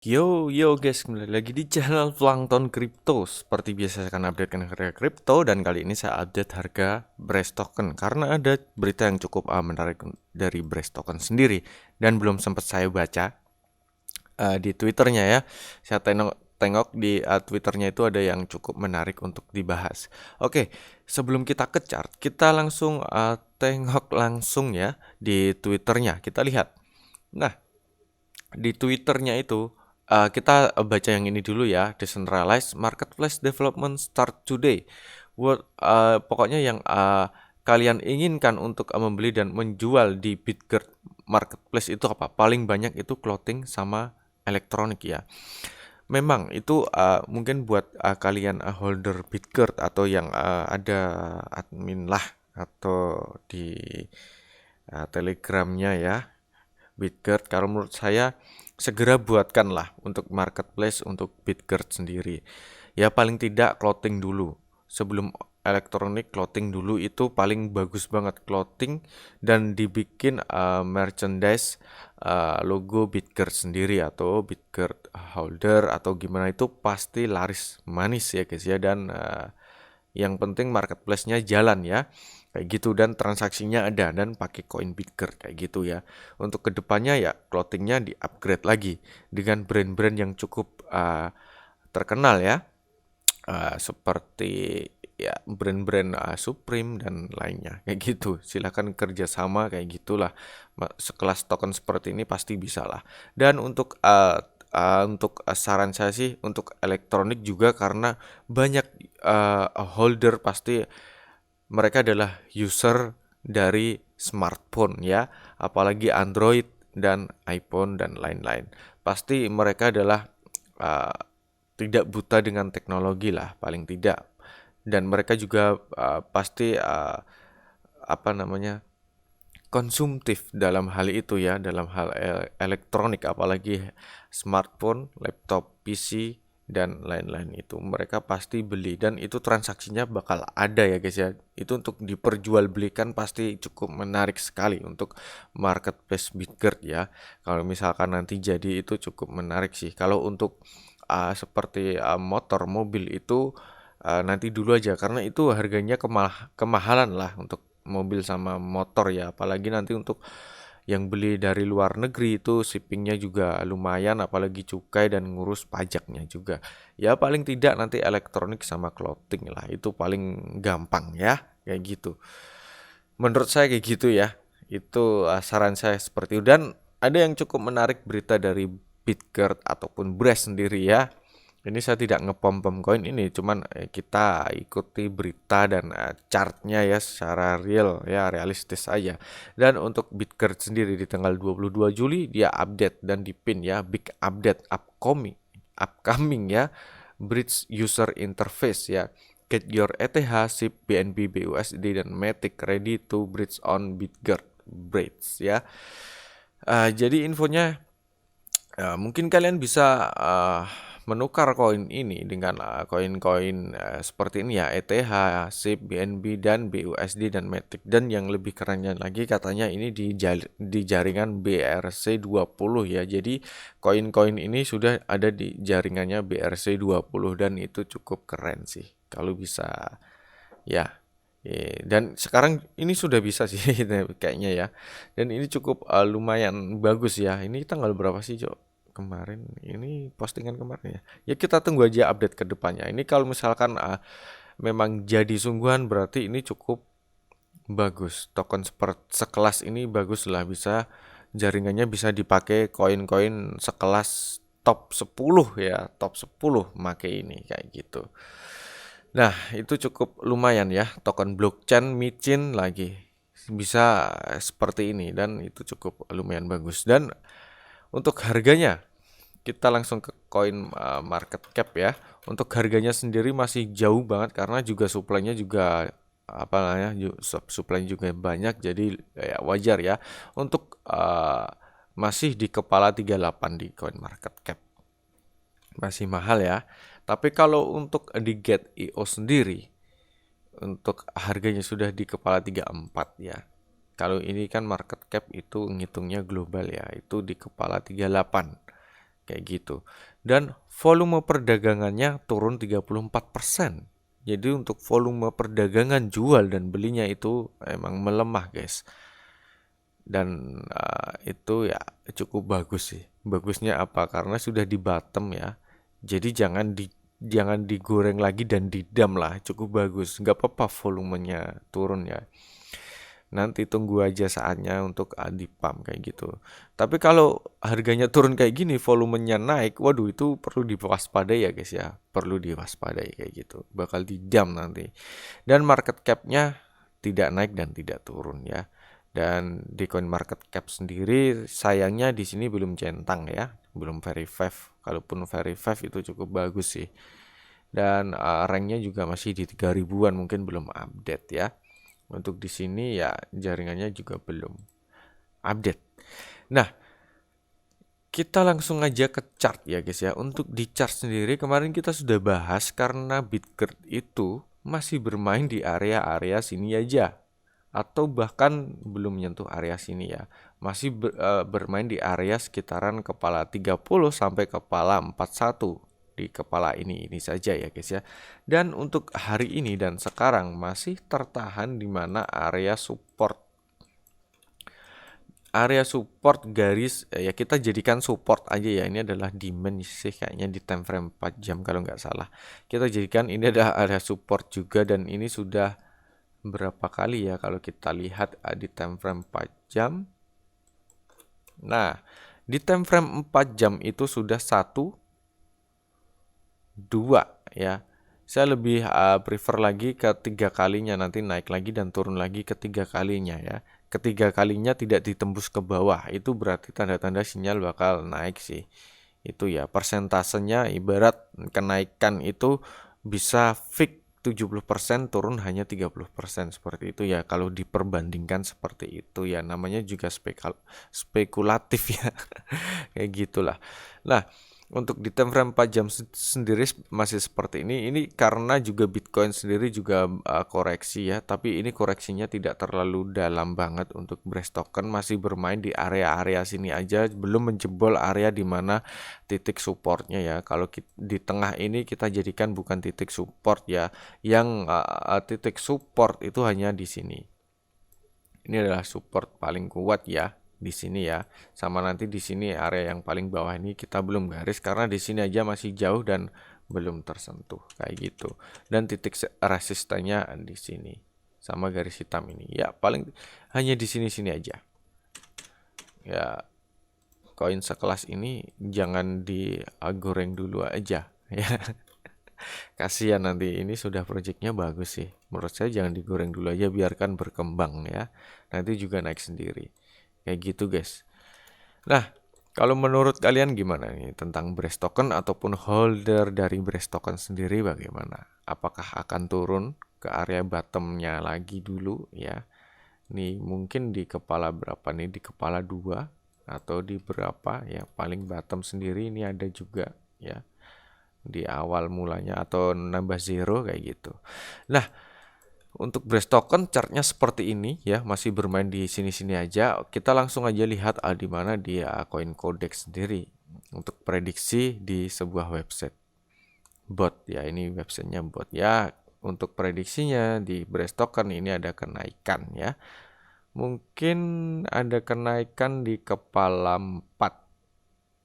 Yo guys, kembali lagi di channel Plankton Crypto. Seperti biasa saya akan update harga kripto, dan kali ini saya update harga Brace Token karena ada berita yang cukup menarik dari Brace Token sendiri dan belum sempat saya baca di Twitternya ya. Saya tengok di Twitternya itu ada yang cukup menarik untuk dibahas. Oke, sebelum kita ke chart, kita langsung tengok langsung ya di Twitternya. Kita lihat. Nah, di Twitternya itu kita baca yang ini dulu ya. Decentralized Marketplace Development Start Today. Pokoknya yang kalian inginkan untuk membeli dan menjual di Bitgert Marketplace itu apa? Paling banyak itu clothing sama elektronik ya. Memang itu mungkin buat kalian holder Bitgert atau yang ada admin lah atau di Telegramnya ya. Bitgert, kalau menurut saya segera buatkanlah untuk marketplace untuk Bitgert sendiri. Ya paling tidak clothing dulu. Sebelum elektronik, clothing dulu itu paling bagus banget clothing, dan dibikin merchandise logo Bitgert sendiri atau Bitgert holder atau gimana, itu pasti laris manis ya guys ya. Dan yang penting marketplace-nya jalan ya. Kayak gitu, dan transaksinya ada dan pakai koin Bitger kayak gitu ya. Untuk kedepannya ya clothingnya di-upgrade lagi dengan brand-brand yang cukup terkenal ya. Seperti ya brand-brand Supreme dan lainnya kayak gitu. Silahkan kerjasama kayak gitulah. Sekelas token seperti ini pasti bisa lah. Dan untuk saran saya sih untuk elektronik juga, karena banyak holder pasti mereka adalah user dari smartphone ya, apalagi Android dan iPhone dan lain-lain. Pasti mereka adalah uh, tidak buta dengan teknologi lah paling tidak, dan mereka juga pasti apa namanya, konsumtif dalam hal itu ya, dalam hal elektronik, apalagi smartphone, laptop, PC dan lain-lain, itu mereka pasti beli dan itu transaksinya bakal ada ya guys ya. Itu untuk diperjualbelikan pasti cukup menarik sekali untuk marketplace Bitgert ya. Kalau misalkan nanti jadi itu cukup menarik sih. Kalau untuk seperti motor, mobil itu nanti dulu aja, karena itu harganya kemahalan lah untuk mobil sama motor ya. Apalagi nanti untuk yang beli dari luar negeri itu shippingnya juga lumayan, apalagi cukai dan ngurus pajaknya juga. Ya paling tidak nanti elektronik sama clothing lah, itu paling gampang ya kayak gitu. Menurut saya kayak gitu ya. Itu saran saya seperti itu. Dan ada yang cukup menarik berita dari Bitgert ataupun Brace sendiri ya. Ini saya tidak ngepom-pom koin ini, cuman kita ikuti berita dan chartnya ya secara real ya, realistis aja. Dan untuk Bitgert sendiri di tanggal 22 Juli dia update dan dipin ya, big update upcoming ya, bridge user interface ya. Get your ETH, SIP, BNB, BUSD dan Matic ready to bridge on Bitgert Bridge ya. Jadi infonya, mungkin kalian bisa menukar koin ini dengan koin-koin seperti ini ya, ETH, SIP, BNB dan BUSD dan Matic. Dan yang lebih kerennya lagi katanya ini di jaringan BRC20 ya. Jadi koin-koin ini sudah ada di jaringannya BRC20 dan itu cukup keren sih kalau bisa ya. Dan sekarang ini sudah bisa sih kayaknya ya. Dan ini cukup lumayan bagus ya. Ini tanggal berapa sih, Jo? Kemarin ini postingan kemarin ya. Ya kita tunggu aja update ke depannya. Ini kalau misalkan memang jadi sungguhan berarti ini cukup bagus. Token seperti sekelas ini bagus lah, bisa jaringannya bisa dipakai koin-koin sekelas top 10 ya, top 10 make ini kayak gitu. Nah, itu cukup lumayan ya, token blockchain micin lagi bisa seperti ini, dan itu cukup lumayan bagus. Dan untuk harganya kita langsung ke koin market cap ya. Untuk harganya sendiri masih jauh banget karena juga suplainya juga apa namanya, supply juga banyak, jadi ya wajar ya untuk masih di kepala 38 di coin market cap. Masih mahal ya. Tapi kalau untuk di Get.io sendiri, untuk harganya sudah di kepala 34 ya. Kalau ini kan market cap itu ngitungnya global ya, itu di kepala 38 kayak gitu. Dan volume perdagangannya turun 34%. Jadi untuk volume perdagangan jual dan belinya itu emang melemah, guys. Dan itu ya cukup bagus sih. Bagusnya apa? Karena sudah di bottom ya. Jadi jangan digoreng lagi dan didam lah. Cukup bagus. Nggak apa-apa volumenya turun ya. Nanti tunggu aja saatnya untuk dipump kayak gitu. Tapi kalau harganya turun kayak gini, volumenya naik, waduh itu perlu diwaspadai ya guys ya. Perlu diwaspadai kayak gitu. Bakal didam nanti. Dan market cap-nya tidak naik dan tidak turun ya. Dan di coin market cap sendiri sayangnya di sini belum centang ya, belum verify. Kalaupun verify itu cukup bagus sih. Dan ranknya juga masih di 3000-an, mungkin belum update ya. Untuk di sini ya jaringannya juga belum update. Nah, kita langsung aja ke chart ya guys ya. Untuk di chart sendiri kemarin kita sudah bahas karena Bitgert itu masih bermain di area-area sini aja. Atau bahkan belum menyentuh area sini ya. Masih bermain di area sekitaran kepala 30 sampai kepala 41. Di kepala ini saja ya guys ya. Dan untuk hari ini dan sekarang masih tertahan di mana area support. Area support garis ya kita jadikan support aja ya. Ini adalah demand sih kayaknya di time frame 4 jam kalau nggak salah. Kita jadikan ini adalah area support juga, dan ini sudah berapa kali ya kalau kita lihat di time frame 4 jam. Nah, di time frame 4 jam itu sudah 1 2 ya. Saya lebih prefer lagi ke 3 kalinya, nanti naik lagi dan turun lagi ke 3 kalinya ya. Ketiga kalinya tidak ditembus ke bawah, itu berarti tanda-tanda sinyal bakal naik sih. Itu ya, persentasenya ibarat kenaikan itu bisa fix 70%, turun hanya 30%, seperti itu ya. Kalau diperbandingkan seperti itu ya, namanya juga spekulatif ya. Kayak gitulah. Nah, untuk di time frame 4 jam sendiri masih seperti ini. Ini karena juga Bitcoin sendiri juga koreksi ya, tapi ini koreksinya tidak terlalu dalam banget. Untuk Brace Token masih bermain di area-area sini aja, belum menjebol area di mana titik supportnya ya. Kalau di tengah ini kita jadikan bukan titik support ya, yang titik support itu hanya di sini. Ini adalah support paling kuat ya di sini ya. Sama nanti di sini area yang paling bawah ini kita belum garis karena di sini aja masih jauh dan belum tersentuh kayak gitu. Dan titik resistannya di sini sama garis hitam ini. Ya, paling hanya di sini-sini aja. Ya, koin sekelas ini jangan digoreng dulu aja ya. Kasihan nanti, ini sudah projectnya bagus sih. Menurut saya jangan digoreng dulu aja, biarkan berkembang ya. Nanti juga naik sendiri. Kayak gitu guys. Nah, kalau menurut kalian gimana nih tentang Brace Token ataupun holder dari Brace Token sendiri bagaimana? Apakah akan turun ke area bottomnya lagi dulu ya? Nih mungkin di kepala berapa nih? Di kepala 2 atau di berapa ya? Paling bottom sendiri ini ada juga ya. Di awal mulanya atau nambah zero kayak gitu. Nah, untuk Brace Token chartnya seperti ini ya, masih bermain di sini-sini aja. Kita langsung aja lihat di mana dia Coin Codex sendiri untuk prediksi di sebuah website bot ya. Ini websitenya bot ya. Untuk prediksinya di Brace Token ini ada kenaikan ya. Mungkin ada kenaikan di kepala 4.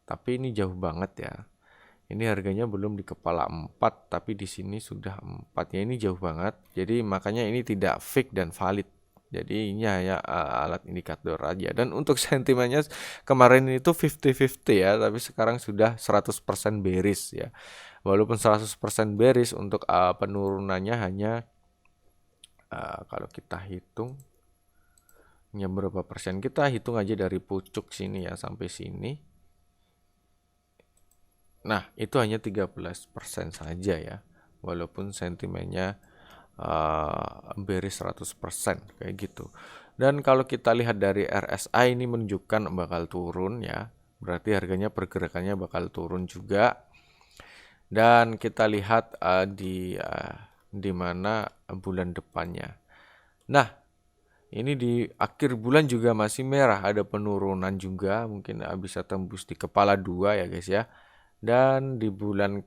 Tapi ini jauh banget ya. Ini harganya belum di kepala 4, tapi di sini sudah 4 ya, ini jauh banget. Jadi makanya ini tidak fix dan valid. Jadi ini hanya alat indikator aja. Dan untuk sentimennya kemarin itu 50-50 ya, tapi sekarang sudah 100% bearish ya. Walaupun 100% bearish, untuk penurunannya hanya kalau kita hitung ya berapa persen. Kita hitung aja dari pucuk sini ya sampai sini. Nah, itu hanya 13% saja ya. Walaupun sentimennya bearish 100% kayak gitu. Dan kalau kita lihat dari RSI ini menunjukkan bakal turun ya. Berarti harganya pergerakannya bakal turun juga. Dan kita lihat di mana bulan depannya. Nah, ini di akhir bulan juga masih merah, ada penurunan juga, mungkin bisa tembus di kepala 2 ya guys ya. dan di bulan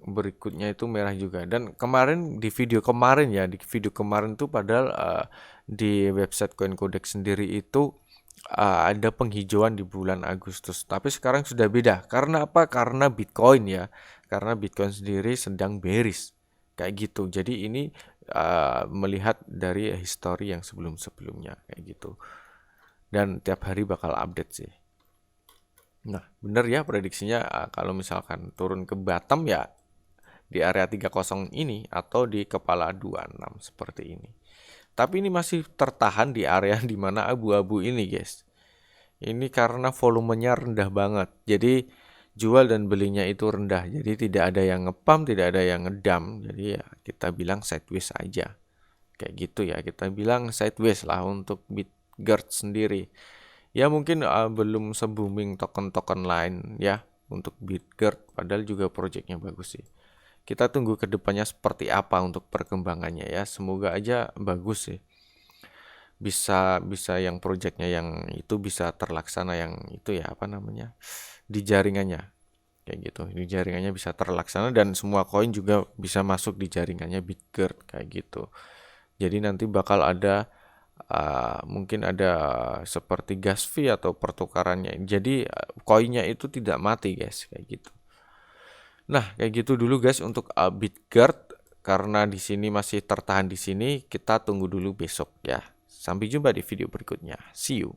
berikutnya itu merah juga. Dan kemarin di video kemarin ya, di video kemarin tuh padahal di website CoinCodex sendiri itu ada penghijauan di bulan Agustus. Tapi sekarang sudah beda. Karena apa? Karena Bitcoin ya. Karena Bitcoin sendiri sedang bearish. Kayak gitu. Jadi ini melihat dari histori yang sebelum-sebelumnya kayak gitu. Dan tiap hari bakal update sih. Nah, bener ya prediksinya kalau misalkan turun ke bottom ya di area 30 ini atau di kepala 26 seperti ini. Tapi ini masih tertahan di area di mana abu-abu ini, guys. Ini karena volumenya rendah banget. Jadi jual dan belinya itu rendah. Jadi tidak ada yang ngepump, tidak ada yang ngedam. Jadi ya kita bilang sideways aja. Kayak gitu ya. Kita bilang sideways lah untuk BitGert sendiri. Ya mungkin belum se-booming token-token lain ya untuk BitGert. Padahal juga projectnya bagus sih. Kita tunggu ke depannya seperti apa untuk perkembangannya ya. Semoga aja bagus sih. Bisa yang projectnya yang itu bisa terlaksana yang itu ya apa namanya di jaringannya kayak gitu. Di jaringannya bisa terlaksana dan semua koin juga bisa masuk di jaringannya BitGert kayak gitu. Jadi nanti bakal ada mungkin ada seperti gas fee atau pertukarannya. Jadi koinnya itu tidak mati guys kayak gitu. Nah, kayak gitu dulu guys untuk BitGert karena di sini masih tertahan di sini, kita tunggu dulu besok ya. Sampai jumpa di video berikutnya. See you.